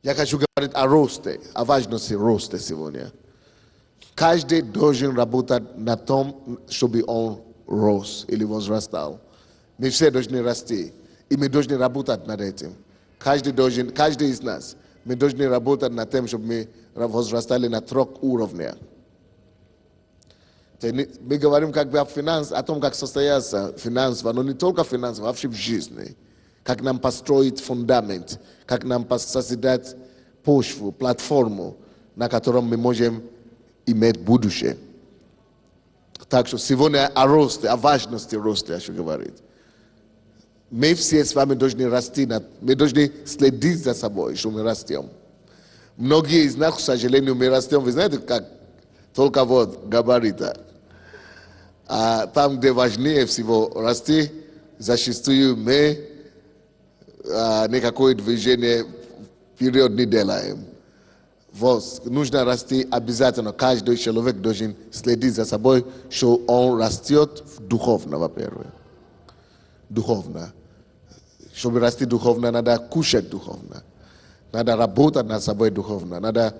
Я хочу говорить о росте, о важности роста сегодня. Каждый должен работать на том, чтобы он рос или возрастал. Мы все должны расти, и мы должны работать над этим. Каждый из нас, мы должны работать над тем, чтобы мы возрастали на 3 уровнях. Мы говорим как бы о том, как состояться финансово, но не только финансово, а вообще в жизни. Как нам построить фундамент, как нам созидать почву, платформу, на котором мы можем иметь будущее. Так что сегодня о росте, о важности роста я хочу говорить. Мы все с вами должны расти, мы должны следить за собой, что мы растем. Многие из нас, к сожалению, мы растем, вы знаете, как только вот габарита. А там, где важнее всего расти, зачастую мы никакое движение вперед не делаем. Вот, нужно расти обязательно. Каждый человек должен следить за собой, что он растет духовно, во-первых. Духовно. Чтобы расти духовно, надо кушать духовно. Надо работать над собой духовно. Надо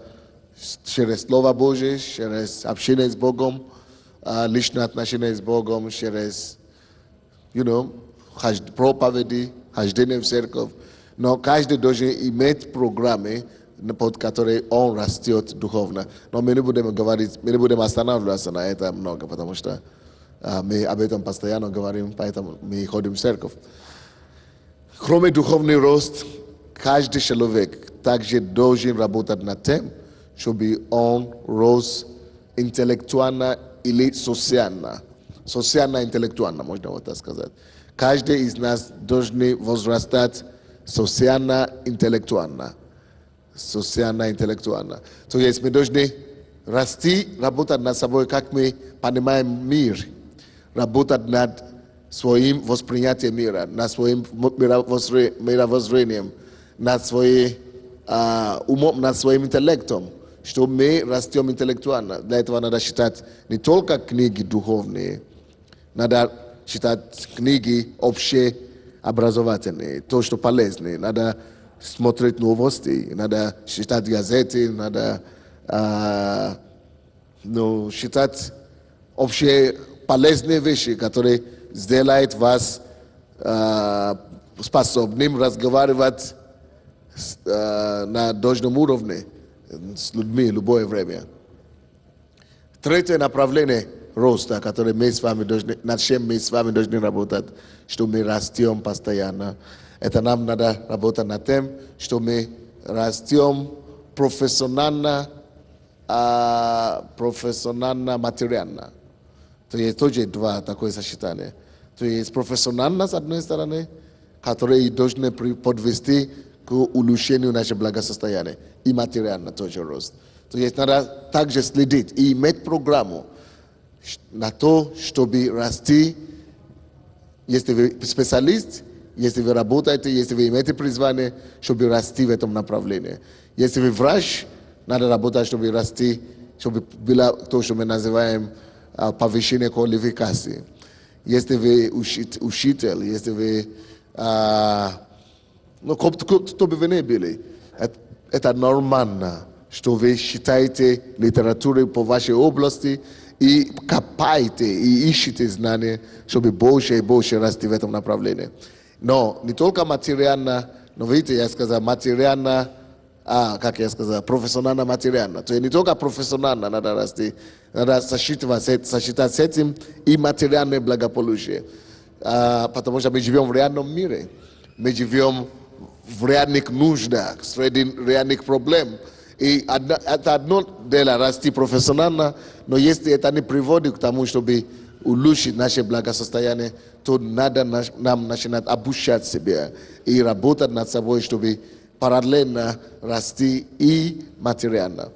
через Слово Божие, через общение с Богом, личные отношения с Богом, через, проповеди, хождение в церковь. Но каждый должен иметь программы, под которые он растет духовно. Но мы не будем говорить, мы не будем останавливаться на этом много, потому что мы об этом постоянно говорим, поэтому мы ходим в церковь. Кроме духовный рост, каждый человек также должен работать над тем, чтобы он рос интеллектуально или социально. Социально-интеллектуально, можно вот так сказать. Каждый из нас должен возрастать социально-интеллектуально. Социально-интеллектуально. То есть мы должны расти, работать над собой, как мы понимаем мир. Работать над своим восприятием мира, над своим мировоззрением, над своим умом, над своим интеллектом. Что мы растем интеллектуально. Для этого надо читать не только книги духовные, надо читать книги общеобразовательные, то, что полезные. Надо смотреть новости, надо читать газеты, надо читать общие полезные вещи, которые сделают вас способным разговаривать на должном уровне с людьми любое время. Третье направление роста, которое мы с вами должны, над чем мы с вами должны работать, что мы растем постоянно. Это нам надо работать над тем, что мы растем профессионально, материально. То есть тоже два такое сочетание. То есть профессионально с одной стороны, которые должны подвести к улучшению нашего благосостояния. И материально тоже рост. То есть надо также следить и иметь программу на то, чтобы расти. Если вы специалист, если вы работаете, если вы имеете призвание, чтобы расти в этом направлении. Если вы врач, надо работать, чтобы расти, чтобы было то, что мы называем повышение квалификации. Если вы учитель, если вы кто бы вы ни были, это нормально, что вы читаете литературу по вашей области и копаете и ищете знания, чтобы больше и больше расти в этом направлении. Но не только материально, но видите, я сказал материально, профессионально-материально. То есть не только профессионально надо расти, надо сочетать с этим и материальное благополучие. Потому что мы живем в реальном мире. Мы живем в реальных нуждах, среди реальных проблем. И это одно дело расти профессионально, но если это не приводит к тому, чтобы улучшить наше благосостояние, то надо нам начинать обучать себя и работать над собой, чтобы параллельно расти и материально.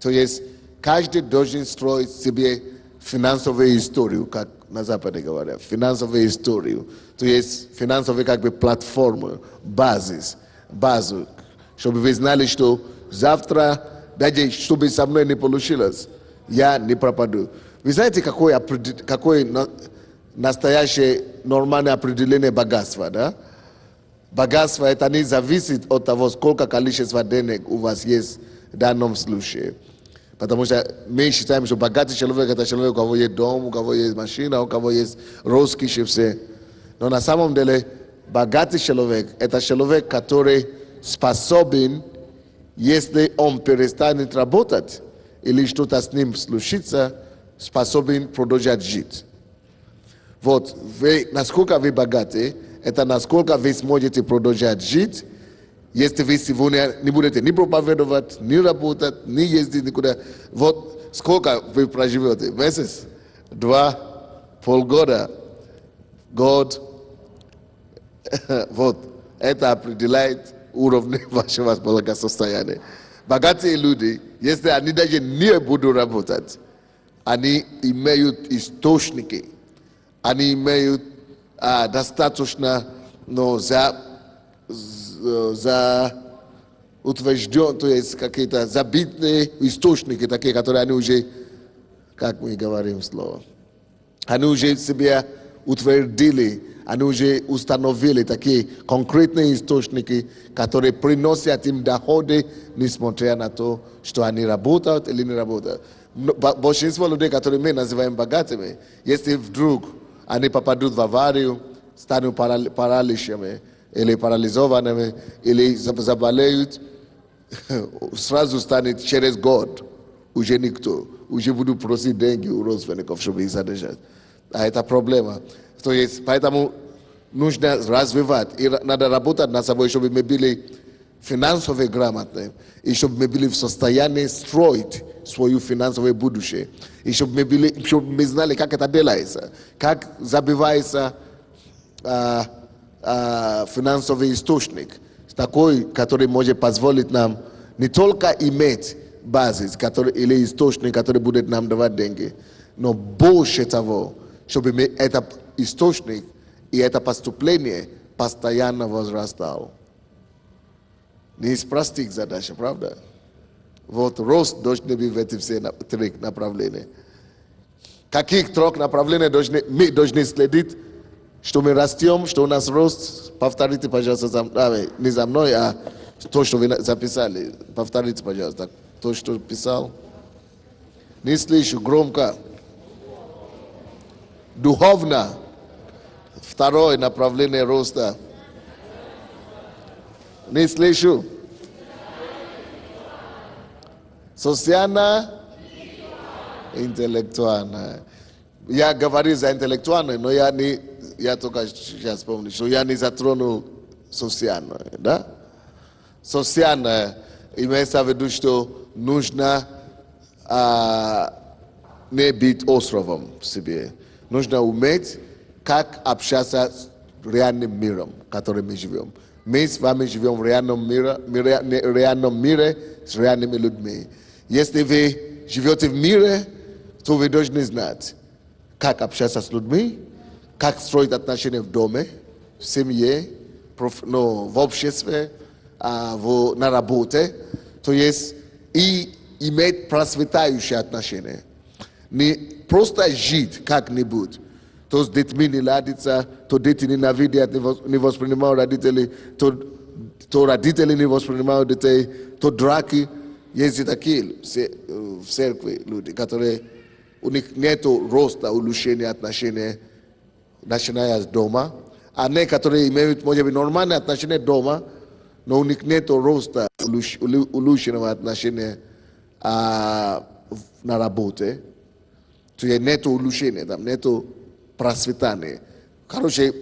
То есть каждый должен строить себе финансовую историю, как на Западе говорят, финансовую историю. То есть финансовую как бы платформу, базу, чтобы вы знали, что завтра, даже чтобы со мной не получилось, я не пропаду. Вы знаете, какое настоящее нормальное определение богатства, да? Богатство это не зависит от того, сколько количества денег у вас есть в данном случае. Потому что мы считаем, что богатый человек это человек, у кого есть дом, у кого есть машина, у кого есть роскошь и все. Но на самом деле богатый человек это человек, который способен, если он перестанет работать или что-то с ним случится, способен продолжать жить. Вот, насколько вы богаты, это насколько вы сможете продолжать жить, если вы сегодня не будете ни проповедовать, ни работать, ни ездить никуда. Вот сколько вы проживете? Месяц? 2, полгода, год. Вот, это определяет уровень вашего благосостояния. Богатые люди, если они даже не будут работать, они имеют источники, они имеют достаточно, но за утвержден, то есть какие-то забитые источники, такие, которые они уже, как мы говорим слово, они уже себе утвердили, они уже установили такие конкретные источники, которые приносят им доходы, несмотря на то, что они работают или не работают. Большинство людей, которые мы называем богатыми, если вдруг они попадут в аварию, станут параличными, или парализованными, или заболеют, сразу станет через год уже никто. Уже будут просить деньги у родственников, чтобы их содержать. А это проблема. То есть, поэтому нужно развивать. И надо работать над собой, чтобы мы были финансово грамотны, и чтобы мы были в состоянии строить свое финансовое будущее. И чтобы мы знали, как это делается, как забивается финансовый источник, такой, который может позволить нам не только иметь базис, или источник, который будет нам давать деньги, но больше того, чтобы этот источник и это поступление постоянно возрастало. Не из простых задач, правда? Вот рост должен быть в эти все три направления. Каких трех направлений мы должны следить, что мы растем, что у нас рост? Повторите, пожалуйста, не за мной, а то, что вы записали. Повторите, пожалуйста, то, что писал. Не слышу, громко. Духовно. Второе направление роста. Не слышу. Социально, интеллектуально. Я говорю за интеллектуально, но я только сейчас помню, что я не затронул социально, да? Социально имеется в виду, что нужно не быть островом в себе. Нужно уметь, как общаться с реальным миром, в котором мы живем. Мы с вами живем в реальном мире с реальными людьми. Если вы живете в мире, то вы должны знать, как общаться с людьми, как строить отношения в доме, в семье, в обществе, на работе. То есть и иметь процветающие отношения. Не просто жить как-нибудь. То с детьми не ладится, то дети ненавидят, не воспринимают родителей, то родители не воспринимают детей, то драки. Есть такие в церкви люди, которые у них нет роста, улучшения отношений, начиная с дома. А некоторые имеют, может быть, нормальные отношения дома, но у них нет роста, улучшенного отношения на работе. То есть нет улучшения, там нет процветания. Короче,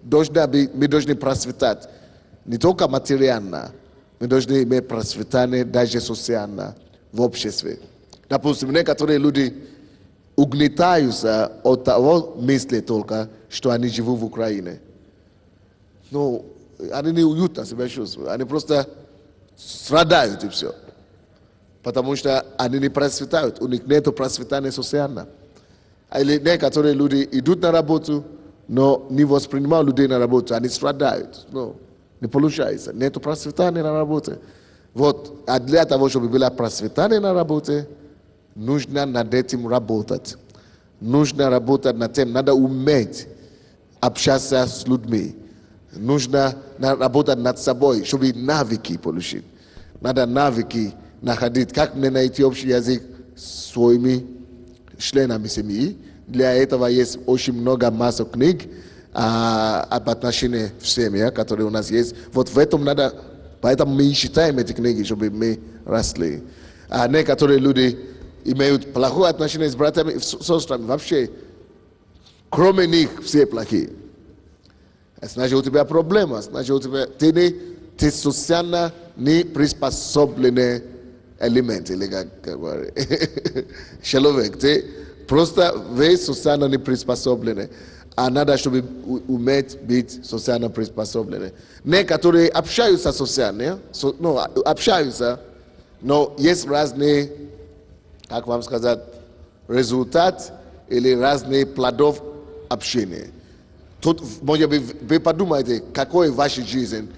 мы должны процветать не только материально, мы должны иметь процветание даже социально в обществе. Допустим, некоторые люди угнетаются от того мысли только, что они живут в Украине. Но они не уютно себя чувствуют, они просто страдают и все. Потому что они не процветают, у них нет процветания социально. Или некоторые люди идут на работу, но не воспринимают людей на работу, они страдают. Но не получается, нет процветания на работе. Вот, а для того, чтобы было процветание на работе, нужно над этим работать. Нужно работать над тем, надо уметь общаться с людьми. нужно работать над собой, чтобы навыки получить. Надо навыки находить, как мне найти общий язык с своими членами семьи. Для этого есть очень много масса книг об отношениях в семье, которые у нас есть. Вот в этом надо, поэтому мы читаем эти книги, чтобы мы росли. А некоторые люди имеют плохое отношение с братьями и сестрами. Вообще, кроме них, все плохие. Значит, у тебя проблема. Значит, у тебя, ты социально не приспособленный элемент, или как говорят. Человек, ты просто весь социально не приспособленный. А надо, чтобы уметь быть социально приспособленным. Некоторые общаются социально, общаются, но есть разные, как вам сказать, результат или разные плодов общения. Тут, может быть, вы подумаете, какой ваша жизнь,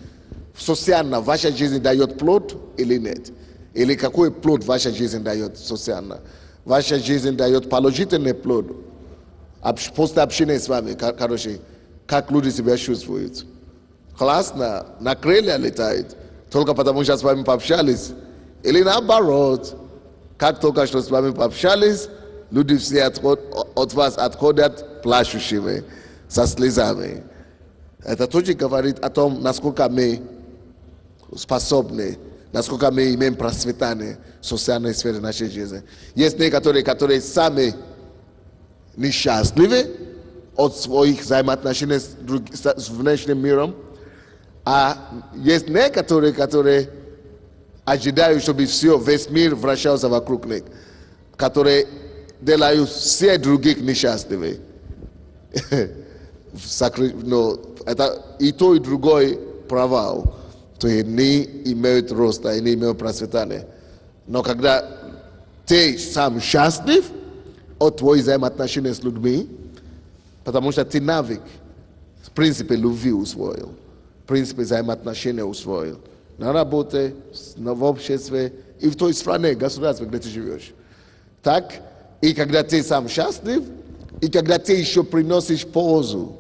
социально ваша жизнь дает плод или нет? Или какой плод ваша жизнь дает социально? Ваша жизнь дает положительный плод. После общения с вами, короче, как люди себя чувствуют. Классно, на крылья летают, только потому что с вами пообщались. Или наоборот, как только что с вами пообщались, люди все от вас отходят плачущими, со слезами. Это тоже говорит о том, насколько мы способны, насколько мы имеем процветание в социальной сфере нашей жизни. Есть некоторые, которые сами несчастливы от своих взаимоотношений с внешним миром, а есть некоторые, которые ожидают, чтобы все, весь мир вращался вокруг них, которые делают все других несчастливыми. Это и то, и другой провал, то есть не имеют роста и не имеют процветания. Но когда ты сам счастлив от твоих взаимоотношений с людьми, потому что ты навык, в принципе, любви усвоил, в принципе, взаимоотношения усвоил. На работе, в обществе и в той стране, государстве, где ты живешь. Так, и когда ты сам счастлив, и когда ты еще приносишь пользу,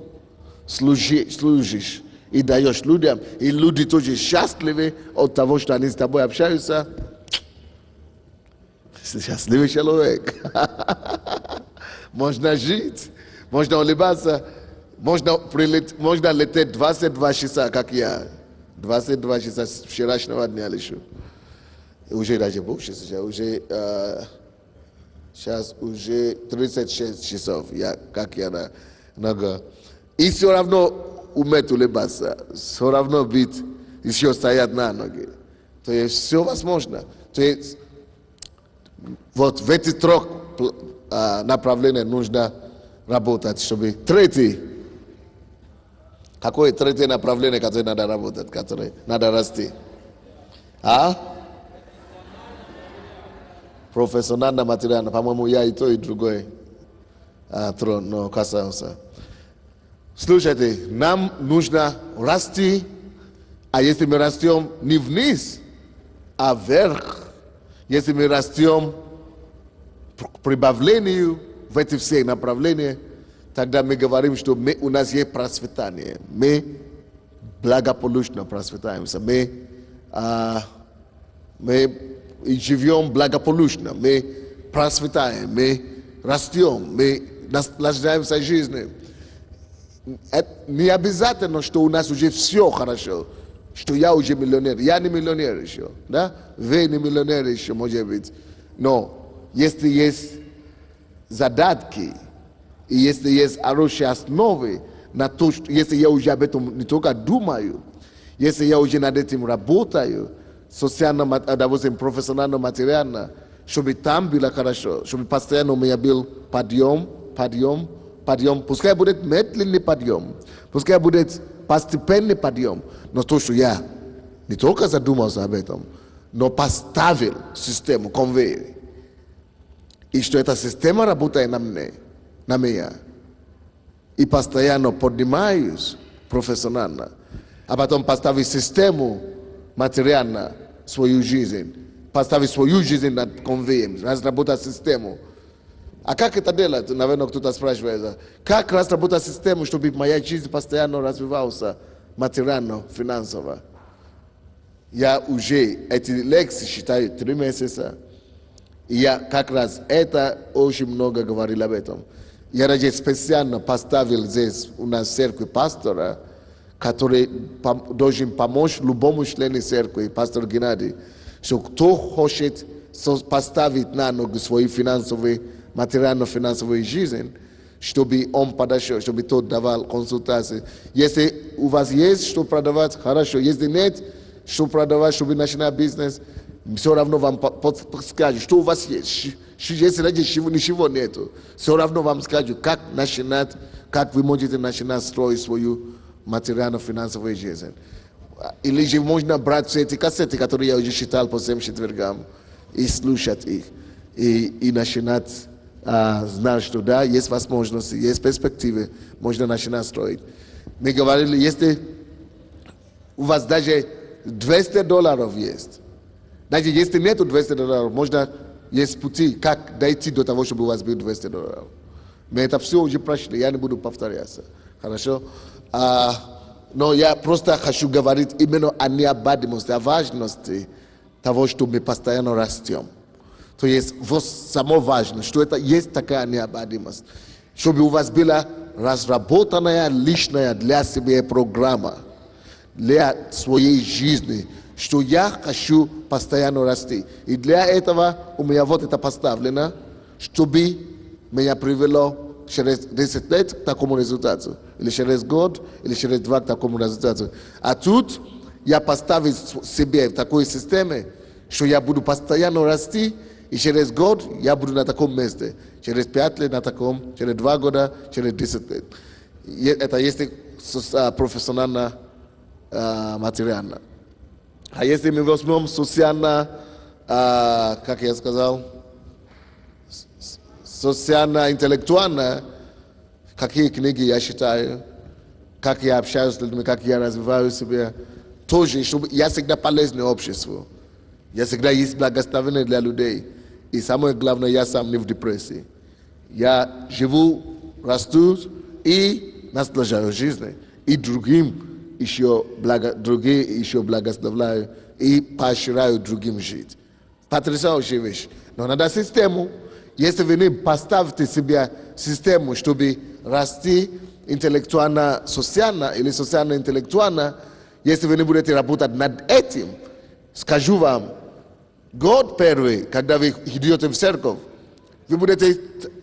служишь и даешь людям, и люди тоже счастливы от того, что они с тобой общаются, счастливый человек. Можно жить, можно улыбаться, можно лететь 22 часа, как я. 22 часа с вчерашнего дня лечу. Уже даже больше сейчас, сейчас уже 36 часов, как я на ногах. И все равно уметь улыбаться, все равно быть, еще стоять на ноги. То есть все возможно. То есть вот в эти трех направлениях нужно работать, чтобы третий, какое третье направление, которое надо работать, которое надо расти? Профессионально, материально, по-моему, я и то, и другое но касался. Слушайте, нам нужно расти, а если мы растем не вниз, а вверх, если мы растем к прибавлению в эти все направления, тогда мы говорим, что у нас есть процветание, мы благополучно процветаемся, мы живем благополучно, мы процветаем, мы растем, мы наслаждаемся жизнью. Это не обязательно, что у нас уже все хорошо, что я уже миллионер. Я не миллионер еще, да? Вы не миллионер еще, может быть. Но если есть задатки, и если есть хорошие основы, на то, что, если я уже об этом не только думаю, если я уже над этим работаю, социально, допустим, профессионально, материально, чтобы там было хорошо, чтобы постоянно у меня был подъем, пускай будет медленный подъем, пускай будет постепенный подъем, но то, что я не только задумался об этом, но поставил систему, конвейер, и что эта система работает на меня, и постоянно поднимаюсь профессионально, а потом поставить систему материально свою жизнь, поставить свою жизнь над конвейером, разработать систему. А как это делать? Наверное, кто-то спрашивает, как разработать систему, чтобы моя жизнь постоянно развивалась материально-финансово. Я уже эти лекции считаю 3 месяца. И я как раз это очень много говорил об этом. Я даже специально поставил здесь у нас в церкви пастора, который должен помочь любому члену церкви, пастор Геннадий, что кто хочет поставить на ноги свою финансовую, материально-финансовую жизнь, чтобы он подошел, чтобы тот давал консультации. Если у вас есть что продавать, хорошо. Если нет, что продавать, чтобы начинать бизнес, все равно вам подскажут, что у вас есть. Если ради ничего нету, все равно вам скажут, как начинать, как вы можете начинать строить свою материально-финансовую жизнь. Или же можно брать все эти кассеты, которые я уже читал по всем четвергам, и слушать их, и начинать знать, что да, есть возможности, есть перспективы, можно начинать строить. Мы говорили, если у вас даже $200 есть, даже если нету $200, можно, есть пути, как дойти до того, чтобы у вас было $200. Мы это все уже прошли, я не буду повторяться. Хорошо? Но я просто хочу говорить именно о необходимости, о важности того, что мы постоянно растем. То есть вот самое важное, что это есть такая необходимость. Чтобы у вас была разработанная личная для себя программа для своей жизни, что я хочу постоянно расти. И для этого у меня вот это поставлено, чтобы меня привело через 10 лет к такому результату. Или через год, или через 2 к такому результату. А тут я поставил себе в такой системе, что я буду постоянно расти, и через год я буду на таком месте. Через 5 лет на таком, через 2 года, через 10 лет. Это если профессионально, материально. А если мы возьмем социально, как я сказал, социально-интеллектуально, какие книги я читаю, как я общаюсь с людьми, как я развиваю себя, тоже, чтобы я всегда полезный обществу. Я всегда есть благословение для людей. И самое главное, я сам не в депрессии. Я живу, расту и наслаждаюсь жизнью. И другим еще благословляю и поощряю другим жить. Потрясающая вещь. Но надо систему. Если вы не поставите себе систему, чтобы расти интеллектуально, социально или социально-интеллектуально, если вы не будете работать над этим, скажу вам, год первый, когда вы идете в церковь,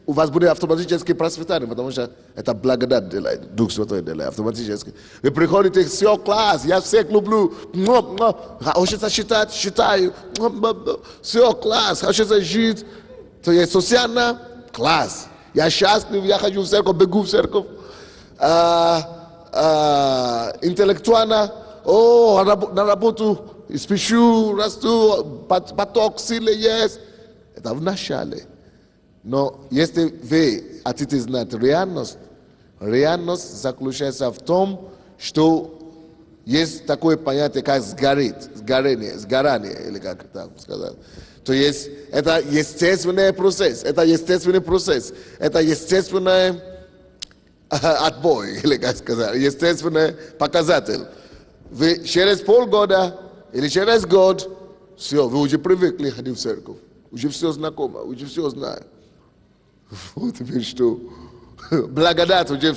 у вас будет автоматически процветание, потому что это благодать делает, Дух Святой делает автоматически. Вы приходите, все, класс, я всех люблю, хочется читать, читаю, все, класс, хочется жить, то есть социально, класс. Я счастлив, я хожу в церковь, бегу в церковь. Интеллектуально, на работу спешу, расту, поток силы есть. Это в начале. Но если вы хотите знать реальность заключается в том, что есть такое понятие, как сгорание, или как так сказать. То есть это естественный процесс, это естественный отбой, или как сказать, естественный показатель. Вы через полгода или через год, все, вы уже привыкли ходить в церковь, уже все знакомо, уже все знаю. Вот теперь что? Благодать уже...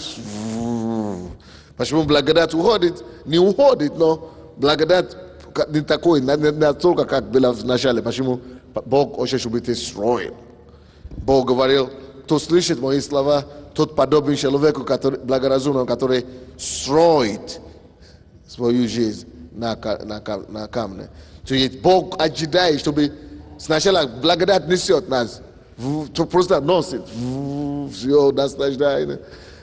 Почему благодать уходит? Не уходит, но благодать не такой, не настолько, как было в начале. Почему? Бог хочет, чтобы ты строил. Бог говорил, кто слышит мои слова, тот подобен человеку, благоразумному, который строит свою жизнь на камне. То есть Бог ожидает, чтобы сначала благодать несет нас, просто носит, все наслаждается.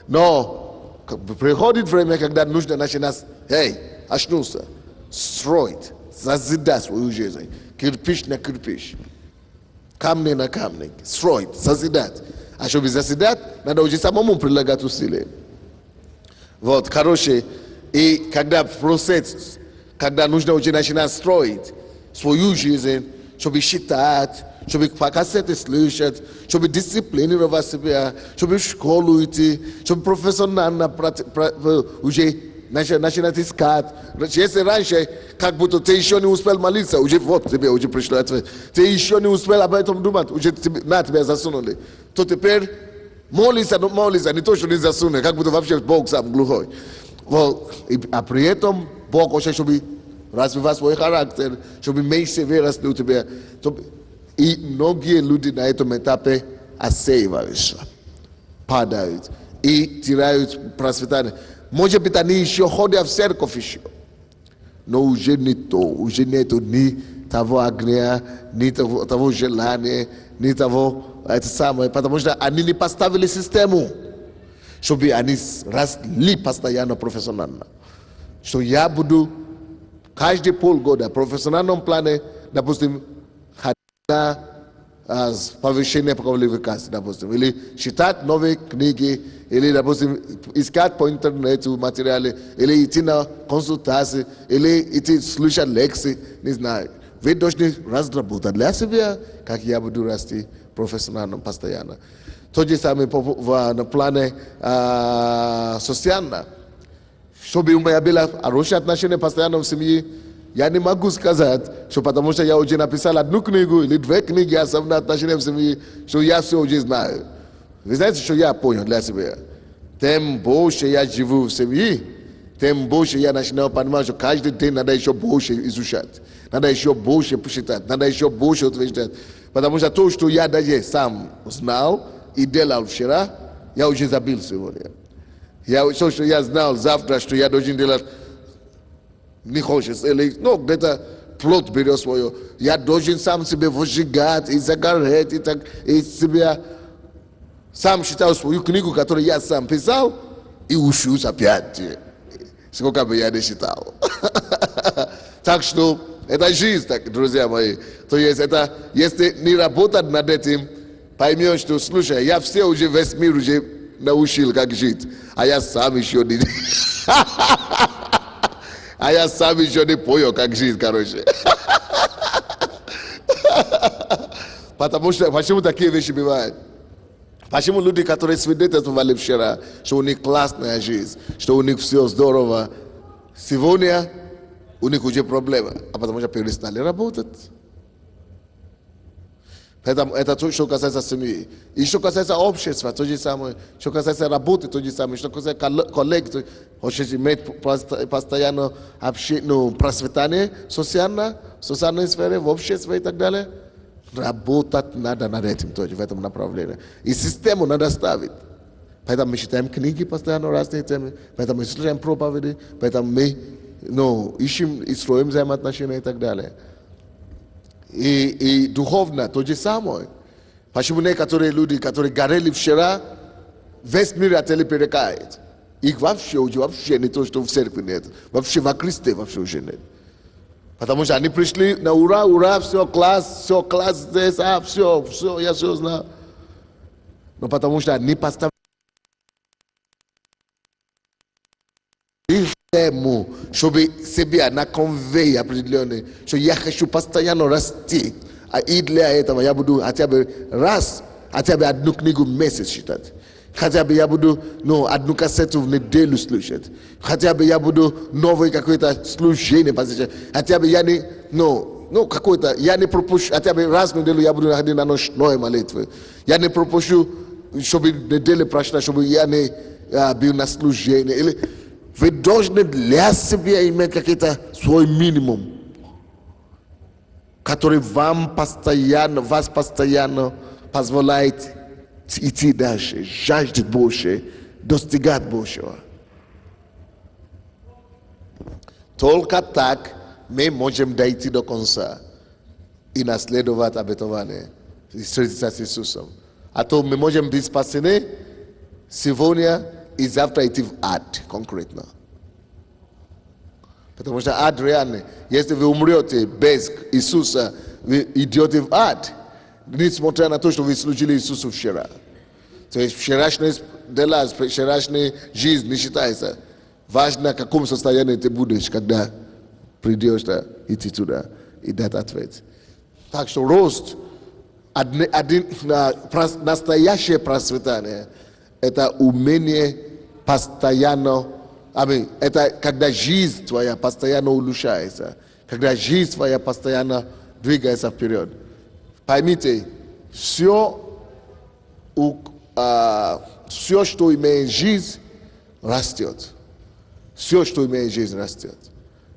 Но приходит время, когда нужно начинать, очнулся, строить, созидать свою жизнь, кирпич на кирпич, камни на камни, строить, созидать. А чтобы созидать, надо уже самому прилагать усилия. Вот, короче, и когда процесс, когда нужно уже начинать строить свою жизнь, чтобы считать, чтобы по кассете слушать, чтобы дисциплинировать себя, чтобы в школу идти, чтобы профессионально уже начинать искать. Если раньше, как будто ты еще не успел молиться, уже вот тебе уже пришло ответ. Ты еще не успел об этом думать, уже на тебя засунули. То теперь молиться, не то, что не засунули, как будто вообще Бог сам глухой. Вот. А при этом Бог хочет, чтобы развивать свой характер, чтобы меньше вероятности у тебя. И многие люди на этом этапе отсеиваются, падают и теряют процветание. Может быть, они еще ходят в церковь еще, но уже не то, уже нету ни того огня, ни того желания, ни того, это самое, потому что они не поставили систему, чтобы они росли постоянно профессионально. Что я буду каждые полгода в профессиональном плане, допустим, ходить повышение квалификации, допустим, или читать новые книги, или, допустим, искать по интернету материалы, или идти на консультации, или идти слушать лекции, не знаю. Вы должны разработать для себя, как я буду расти профессионально постоянно. То же самое на плане социальном. Чтобы у меня было хорошее отношение постоянно в семье, я не могу сказать, что потому что я уже написал одну книгу или две книги о особенном отношении в семье, что я все уже знаю. Вы знаете, что я понял для себя? Тем больше я живу в семье, тем больше я начинаю понимать, что каждый день надо еще больше изучать, надо еще больше почитать, надо еще больше утверждать. Потому что то, что я даже сам знал и делал вчера, я уже забыл сегодня. То, что я знал завтра, что я должен делать, не хочешь, или где-то плод берет свое. Я должен сам себе выжигать и загорать, и себя сам читал свою книгу, которую я сам писал, и учусь опять. Сколько бы я не читал. Так что это жизнь, так, друзья мои. То есть это, если не работать над этим, поймешь, что, слушай, я все уже, весь мир уже научил, как жить, а я сам еще не... А я сам еще не понял, как жить, короче. Потому что, почему такие вещи бывают? Почему люди, которые свидетельствовали вчера, что у них классная жизнь, что у них все здорово, сегодня у них уже проблемы, а потому что перестали работать. Поэтому это то, что касается семьи. И что касается общества, то же самое. Что касается работы, то же самое. Что касается коллег, хочешь иметь постоянно процветание в социальной сфере, в обществе и так далее. Работать надо над этим тоже, в этом направлении. И систему надо ставить. Поэтому мы читаем книги постоянно, разные темы. Поэтому мы слушаем проповеди. Поэтому мы ищем и строим взаимоотношения и так далее. И духовно то же самое. Почему некоторые люди, которые горели вчера, весь мир от этого перекает. Их вообще не то, что в церкви нет. Вообще во Христе вообще уже нет. Потому что они пришли на ура, все класс здесь, все, я все знаю. Но потому что они поставили систему, чтобы себя на конвейер определенный, что я хочу постоянно расти. И для этого я буду хотя бы одну книгу в месяц читать. Хотя бы я буду одну кассету в неделю слушать. Хотя бы я буду новое какое-то служение посещать. Хотя бы я не, я не пропущу, хотя бы раз в неделю я буду ходить на ночной молитвы. Я не пропущу, чтобы неделя прошла, чтобы я не был на служении. Или вы должны для себя иметь какой-то свой минимум, который вас постоянно позволяет идти дальше, жаждать больше, достигать большего. Только так мы можем дойти до конца и наследовать обетование и встретиться с Иисусом. А то мы можем быть спасены сегодня и завтра идти в ад конкретно. Потому что ад реальный. Если вы умрете без Иисуса, вы идете в ад. Несмотря на то, что вы служили Иисусу вчера. То есть вчерашние дела, вчерашняя жизнь не считается. Важно, в каком состоянии ты будешь, когда придешь идти туда и дать ответ. Так что рост, настоящее процветание, это умение постоянно это когда жизнь твоя постоянно улучшается, когда жизнь твоя постоянно двигается вперед. Поймите, все, что имеет жизнь, растет. Все, что имеет жизнь, растет.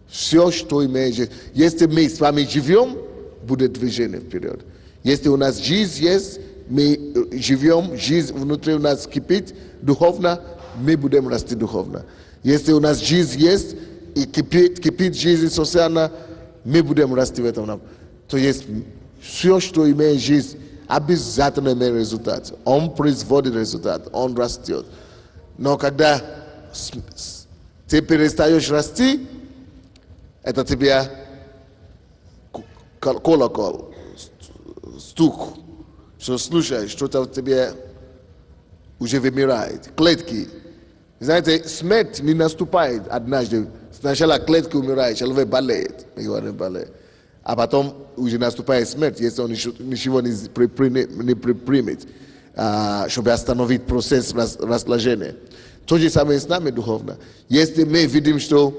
Все, что имеет жизнь. Если мы с вами живем, будет движение вперед. Если у нас жизнь есть, мы живем, жизнь внутри у нас кипит духовно, мы будем расти духовно. Если у нас жизнь есть, и кипит жизнь социально, мы будем расти в этом. То есть все, что имеет жизнь, обязательно имеет результат. Он производит результат, он растет. Но когда ты перестаешь расти, это тебе колокол, стук, что слушаешь, что-то в тебе уже вымирает. Клетки. Знаете, смерть не наступает однажды. Сначала клетки умирают, человек болеет. Мы говорим болеет. А потом уже наступает смерть, если он ничего не предпримет, чтобы остановить процесс разложения. То же самое с нами духовно. Если мы видим, что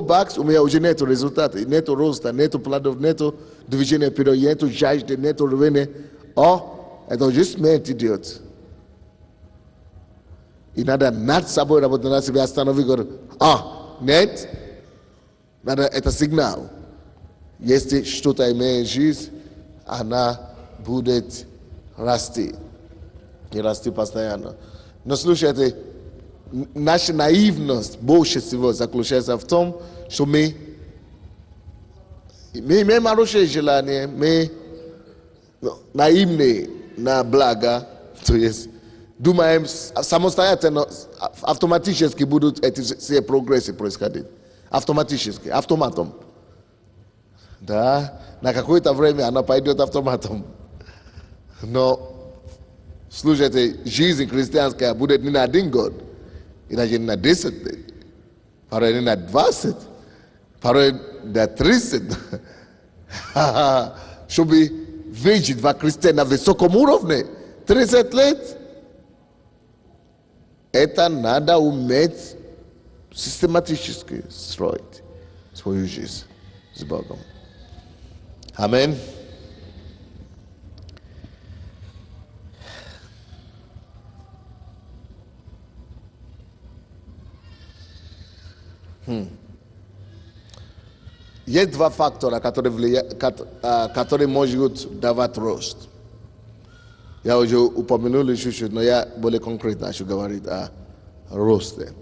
бакс, у меня уже нет результата, нет роста, нет плодов, нет движения вперед, нет жажды, нет рвения, это уже смерть идет. И надо над собой работать, надо себя остановить, говорить, нет, надо, это сигнал. Если что-то имеет жизнь, она будет расти. И расти постоянно. Но слушайте, наша наивность больше всего заключается в том, что мы имеем хорошее желание, мы наивны на благо, то есть думаем самостоятельно, автоматически будут эти все прогрессы происходить. Автоматически, автоматом. Да, на какое-то время она пойдет автоматом. Но, слушайте, жизнь христианская будет не на 1 год, и даже не на 10 лет, порой не на 20, порой на 30. Чтобы выжить во Христе на высоком уровне, 30 лет, это надо уметь систематически строить свою жизнь с Богом. Аминь. Есть 2 фактора, которые могут давать рост. Я уже упомянул чуть-чуть, но я более конкретно хочу говорить о росте.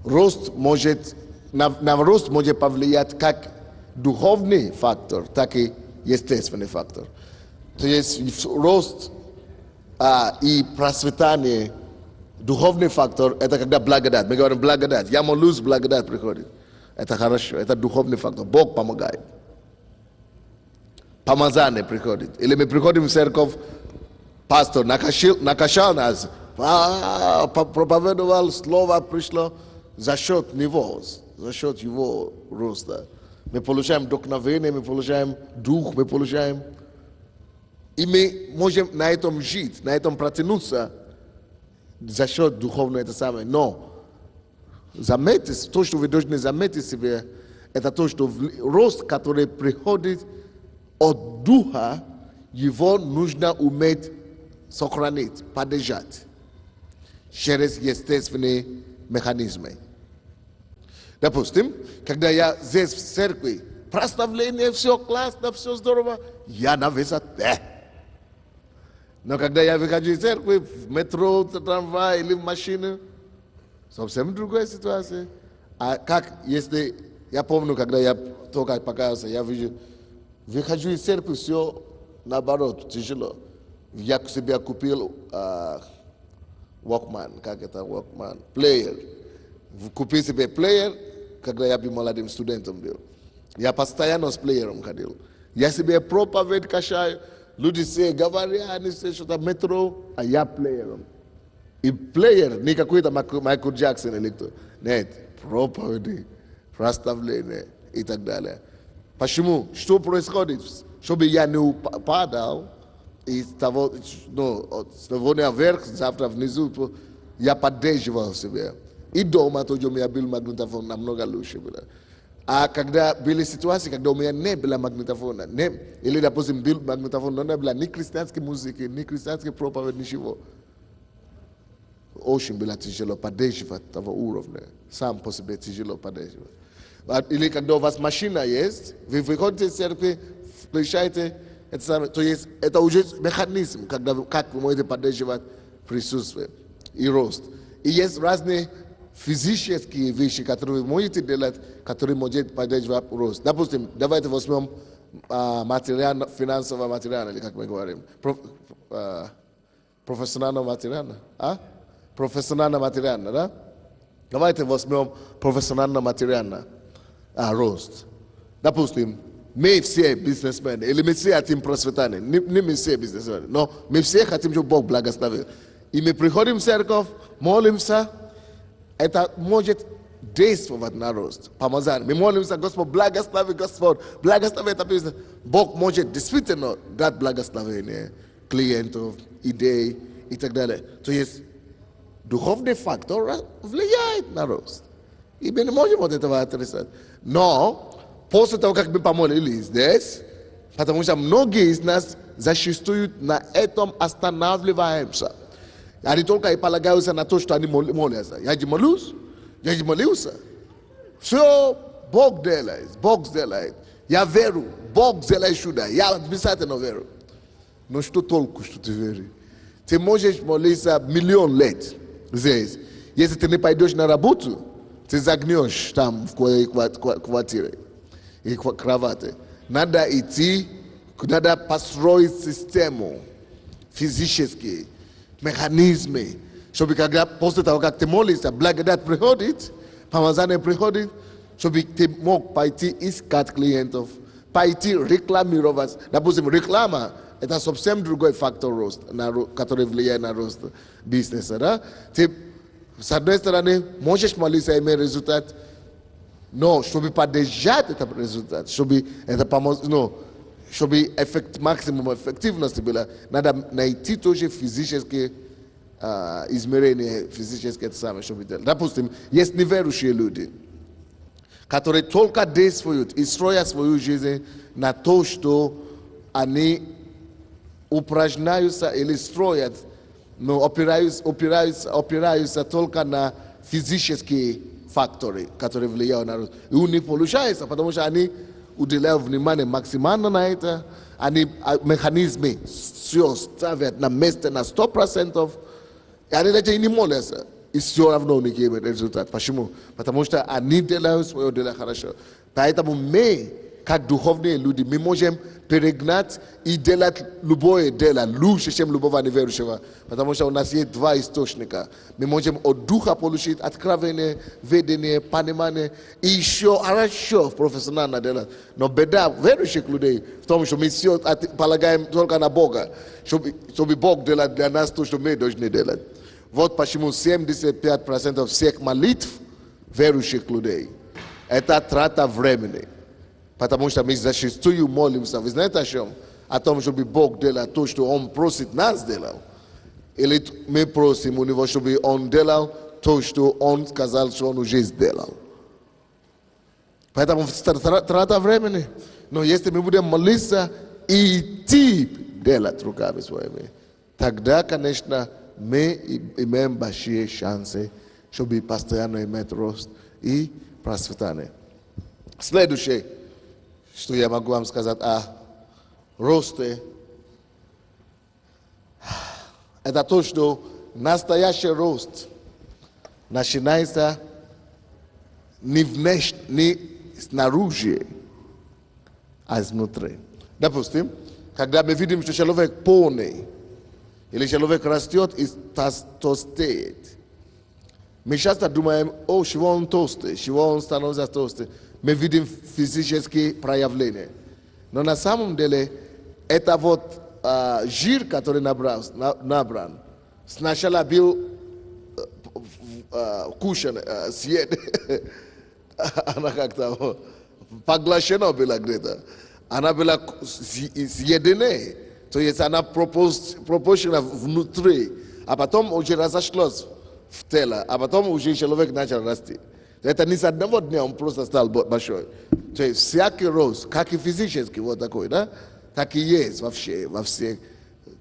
Рост может, на рост может повлиять как духовный фактор, так и естественный фактор. То есть рост и процветание, духовный фактор, это когда благодать. Мы говорим благодать. Я молюсь, благодать приходит. Это хорошо, это духовный фактор. Бог помогает. Помазание приходит. Или мы приходим в церковь, пастор накачал нас, проповедовал, слово пришло за счет него, за счет его роста. Мы получаем вдохновение, мы получаем дух, мы получаем... И мы можем на этом жить, на этом протянуться за счет духовного это самое. Но заметьте, то, что вы должны заметить себе, это то, что рост, который приходит от духа, его нужно уметь сохранить, поддержать через естественные механизмы. Допустим, когда я здесь в церкви, прославление, все классно, все здорово, я на высоте. Но когда я выхожу из церкви, в метро, в трамвай или в машину, совсем другая ситуация. А как, если, я помню, когда я только покаялся, я вижу, выхожу из церкви, все наоборот, тяжело. Я себе купил Walkman, как это Walkman, плеер. Купил себе плеер, когда я был молодым студентом был. Я постоянно с плеером ходил. Я себе проповедь качаю, люди все говорят, они все что-то метро, а я плеером. И плеер не какой-то Майкл Джексон или кто. Нет, проповеди, прославление и так далее. Почему? Что происходит? Чтобы я не падал, и с того наверх, завтра внизу, я поддерживал себя. И дома тоже у меня был магнитофон намного лучше было. А когда были ситуации, когда у меня не было магнитофона, или, допустим, был магнитофон, но не было ни христианской музыки, ни христианской проповеди, ничего. Очень было тяжело поддерживать того уровня. Сам по себе тяжело поддерживать. Или когда у вас машина есть, вы выходите из церкви, включаете, то есть это уже механизм, как вы можете поддерживать присутствие и рост. И есть разные физические вещи, которые вы можете делать, которые могут поддерживать рост. Допустим, давайте возьмем финансово материально, или как мы говорим, профессионально материально. Профессионально материально, да? Давайте возьмем профессионально материально рост. Допустим, мы все бизнесмены, или мы все хотим процветания, не мы все бизнесмены, но мы все хотим, чтобы Бог благословил. И мы приходим в церковь, молимся, это может действовать на рост, помазание. Мы молимся, Господь, благослови, Господь, благослови это бизнес. Бог может действительно дать благословение клиентов, идей и так далее. То есть духовный фактор влияет на рост. И мы не можем от этого отрицать. Но после того, как мы помолились здесь, потому что многие из нас зачастую на этом останавливаемся. Они только и полагаются на то, что они молятся. Я же молился. Все Бог делает. Я верю, Бог делает чудо. Я обязательно верю. Но что толку, что ты веришь? Ты можешь молиться миллион лет здесь. Если ты не пойдешь на работу, ты загнешь там в квартире и в кровати. Надо идти, надо построить систему физически, механизмы, чтобы когда после того, как ты молишься, благодать приходит, помазание приходит, чтобы ты мог пойти искать клиентов, пойти рекламировать. Допустим, реклама – это совсем другой фактор роста, который влияет на рост бизнеса. Да? Ты, с одной стороны, можешь молиться и иметь результат, но чтобы поддержать этот результат, чтобы это помочь, чтобы максимум эффективности было, надо найти тоже физические измерения, физические самые, чтобы делать. Допустим, есть неверующие люди, которые только действуют и строят свою жизнь на то, что они упражняются или строят, но опираются только на физические факторы, которые влияют на рост. И у них получается, потому что они уделяют внимание максимально на это, они механизмы все ставят на место на 100%, и они даже не молятся, и все равно у них есть результат. Почему? Потому что они делают свое дело хорошо. Поэтому мы, как духовные люди, мы можем перегнать и делать любое дело лучше, чем любого неверующего. Потому что у нас есть два источника. Мы можем от Духа получить откровение, ведение, понимание, и еще хорошо профессионально делать. Но беда верующих людей в том, что мы все полагаем только на Бога, чтобы Бог делает для нас то, что мы должны делать. Вот почему 75% всех молитв верующих людей – это трата времени. Потому что мы зачастую молимся. Вы знаете о чем? О том, чтобы Бог делал то, что Он просит нас делать. Или мы просим у Него, чтобы Он делал то, что Он сказал, что Он уже сделал. Поэтому трата времени. Но если мы будем молиться и идти делать руками своими, тогда, конечно, мы имеем большие шансы, чтобы постоянно иметь рост и процветание. Следующее, что я могу вам сказать о росте, это то, что настоящий рост начинается не внешне, не снаружи, а изнутри. Допустим, когда мы видим, что человек полный, или человек растет и толстеет, мы часто думаем, чего он толстый, чего он становится толстым. Мы видим физические проявления. Но на самом деле, это вот жир, который набран, сначала был кушан, съеден, она как-то поглощена была где-то. Она была съедена, то есть она пропущена внутри, а потом уже разошлась в тело, а потом уже человек начал расти. Это не с одного дня он просто стал большой. То есть всякий рост, как и физический, вот такой, да, так и есть вообще, во всех.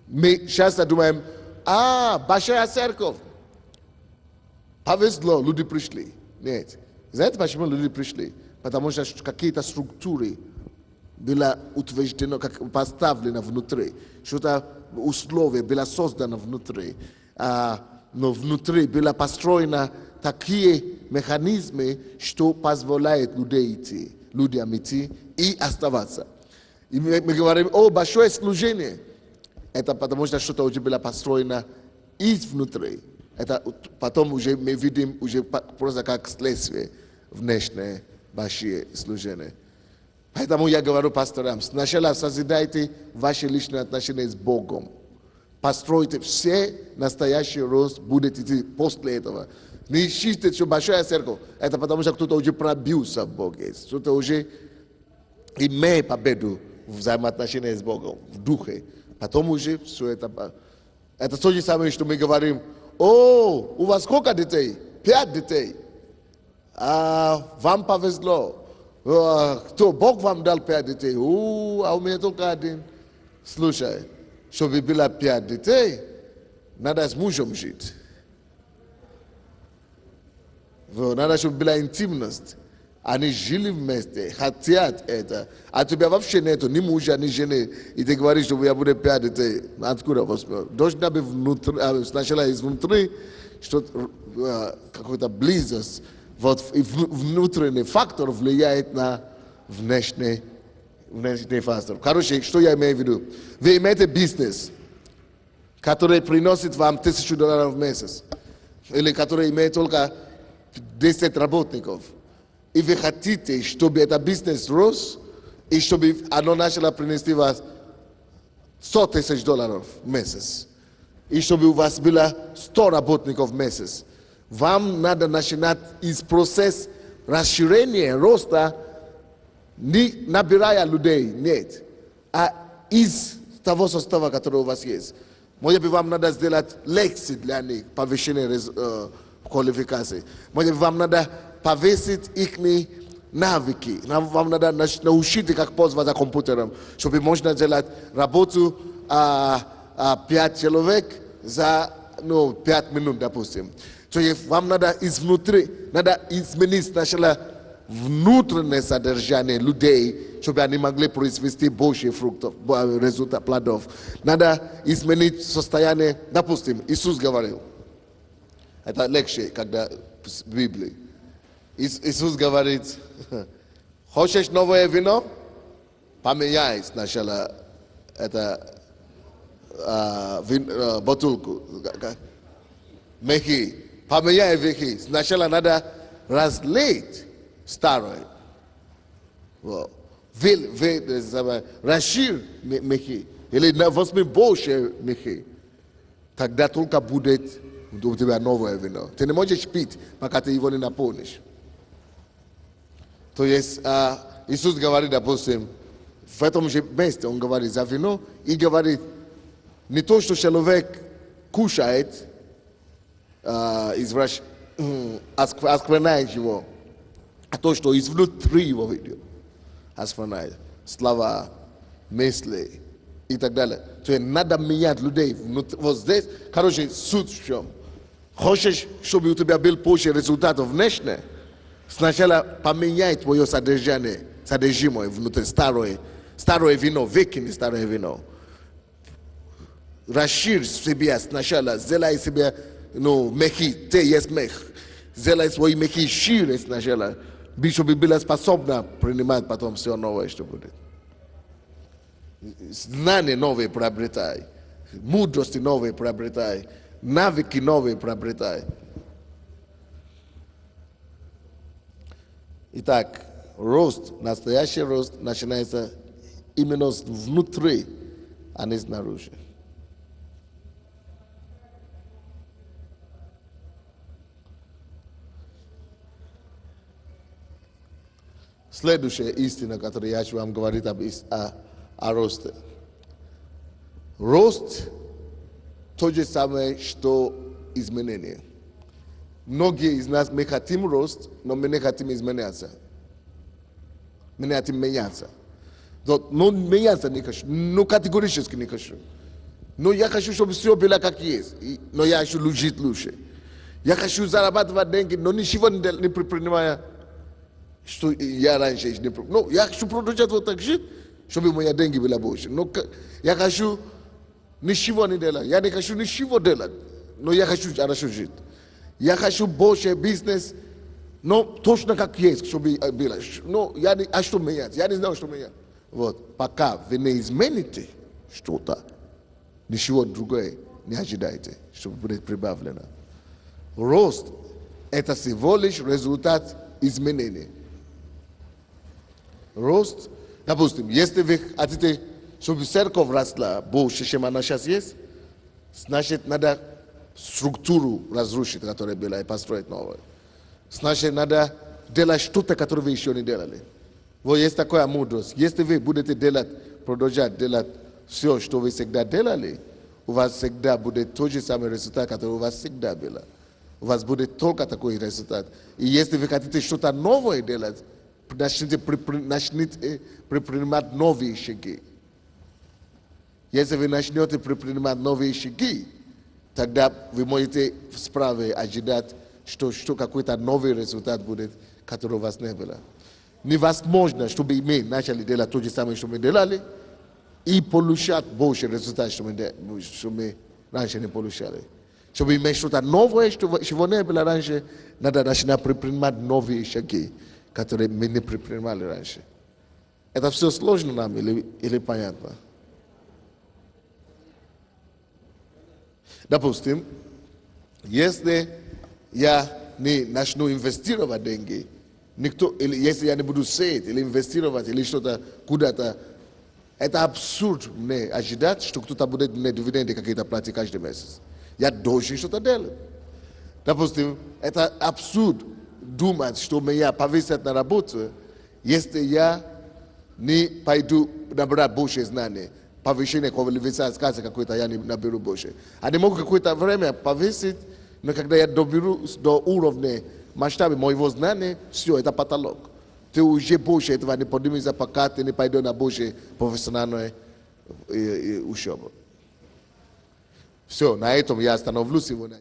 Мы часто думаем, большая церковь. Повезло, люди пришли. Нет. Знаете, почему люди пришли? Потому что какие-то структуры были утверждены, как поставлены внутри. Что-то условия было создано внутри. Но внутри было построено такие механизмы, что позволяет людям идти и оставаться. И мы говорим, большое служение. Это потому что что-то уже было построено изнутри. Это потом уже мы видим уже просто как следствие внешнее большие служения. Поэтому я говорю пасторам, сначала созидайте ваши личные отношения с Богом. Постройте все настоящий рост, будет идти после этого. Не ищите, что большая церковь. Это потому что кто-то уже пробился в Боге. Кто-то уже имеет победу в взаимоотношениях с Богом, в духе. Потом уже все это... Это то же самое, что мы говорим, у вас сколько детей? 5 детей. Вам повезло. Кто? Бог вам дал 5 детей. А у меня только 1. Слушай, чтобы было 5 детей, надо с мужем жить. Надо, чтобы была интимность. Они жили вместе, хотят это. А тебя вообще нету ни мужа, ни жены. И ты говоришь, что я буду 5 детей. Откуда возьмешь? Должна быть внутри, сначала изнутри, что какой-то близость. Вот и внутренний фактор влияет на внешний фактор. Короче, что я имею в виду? Вы имеете бизнес, который приносит вам $1000 в месяц. Или который имеет только 10 работников. И вы хотите, чтобы этот бизнес рос, и чтобы оно начало принести вас $100,000 в месяц. И чтобы у вас было 100 работников в месяц. Вам надо начинать из процесса расширения, роста, не набирая людей, нет, а из того состава, который у вас есть. Может быть, вам надо сделать лекции для них, повышение квалификации. Может быть, вам надо повысить их навыки. Вам надо научить, как пользоваться компьютером, чтобы можно делать работу 5 человек за 5 минут, допустим. То есть вам надо изнутри, надо изменить сначала внутреннее содержание людей, чтобы они могли произвести больше фруктов, результат плодов. Надо изменить состояние, допустим, Иисус говорил, это легче, когда в Библии. Иисус говорит, хочешь новое вино? Поменяй сначала это бутылку. Мехи. Поменяй мехи. Сначала надо разлить старое. Расширь мехи. Или возьми больше мехи. Тогда только будет у тебя новое вино. Ты не можешь пить, пока ты его не наполнишь. То есть Иисус говорит, допустим, в этом же месте он говорит за вино и говорит, не то, что человек кушает, оскверняет его, а то, что изнутри его видит, оскверняет. Слова, мысли и так далее. То есть надо менять людей внутри. Вот здесь, короче, суть в чем. Хочешь, чтобы у тебя был больше результатов внешне, сначала поменяй твое содержимое внутри, старое вино, выкини старое вино. Расширь себя сначала, сделай себе, мехи, ты есть мех. Сделай свои мехи шире сначала, чтобы была способна принимать потом все новое, что будет. Знания новые приобретай, мудрости новые приобретай, навыки новые приобретай. Итак, рост, настоящий рост начинается именно внутри, а не снаружи. Следующая истина, которую я хочу вам говорить о росте. Рост – то же самое, что изменение. Многие из нас мы хотим рост, но мы не хотим изменяться. Мы не хотим меняться. Но меняться не хочу, но категорически не хочу. Но я хочу, чтобы все было как есть, но я хочу жить лучше. Я хочу зарабатывать деньги, но ничего не предпринимая, что я раньше не предпринимал. Но я хочу продолжать вот так жить, чтобы мои деньги были больше. Но я хочу ничего не делать, я не хочу ничего делать, но я хочу хорошо жить. Я хочу больше бизнес, но точно как есть, чтобы было. Но я не хочу менять, я не знаю, что менять. Вот, пока вы не измените что-то, ничего другое не ожидайте, чтобы будет прибавлено. Рост – это всего лишь результат изменений. Рост, допустим, если вы хотите, чтобы церковь росла больше, чем она сейчас есть, значит, надо структуру разрушить, которая была, и построить новую. Значит, надо делать что-то, которое вы еще не делали. Вот есть такая мудрость. Если вы будете продолжать делать все, что вы всегда делали, у вас всегда будет тот же самый результат, который у вас всегда был. У вас будет только такой результат. И если вы хотите что-то новое делать, начните предпринимать новые шаги. Если вы начнете предпринимать новые шаги, тогда вы можете справа ожидать, что какой-то новый результат будет, который у вас не было. Невозможно, чтобы мы начали делать то же самое, что мы делали, и получать больше результатов, что мы раньше не получали. Чтобы иметь что-то новое, чего не было раньше, надо начинать предпринимать новые шаги, которые мы не предпринимали раньше. Это все сложно нам или понятно? Допустим, если я не начну инвестировать деньги, или если я не буду сеять или инвестировать или что-то куда-то, это абсурд мне ожидать, что кто-то будет мне дивиденды какие-то платить каждый месяц. Я должен что-то делать. Допустим, это абсурд думать, что меня повесят на работу, если я не пойду набрать больше знаний. Повышение квалификации какой-то я не наберу больше. А не могу какое-то время повысить, но когда я доберусь до уровня масштаба моего знания, все, это потолок. Ты уже больше этого не поднимешься, пока ты не пойдешь на больше профессиональную учебу. Все, на этом я остановлюсь сегодня.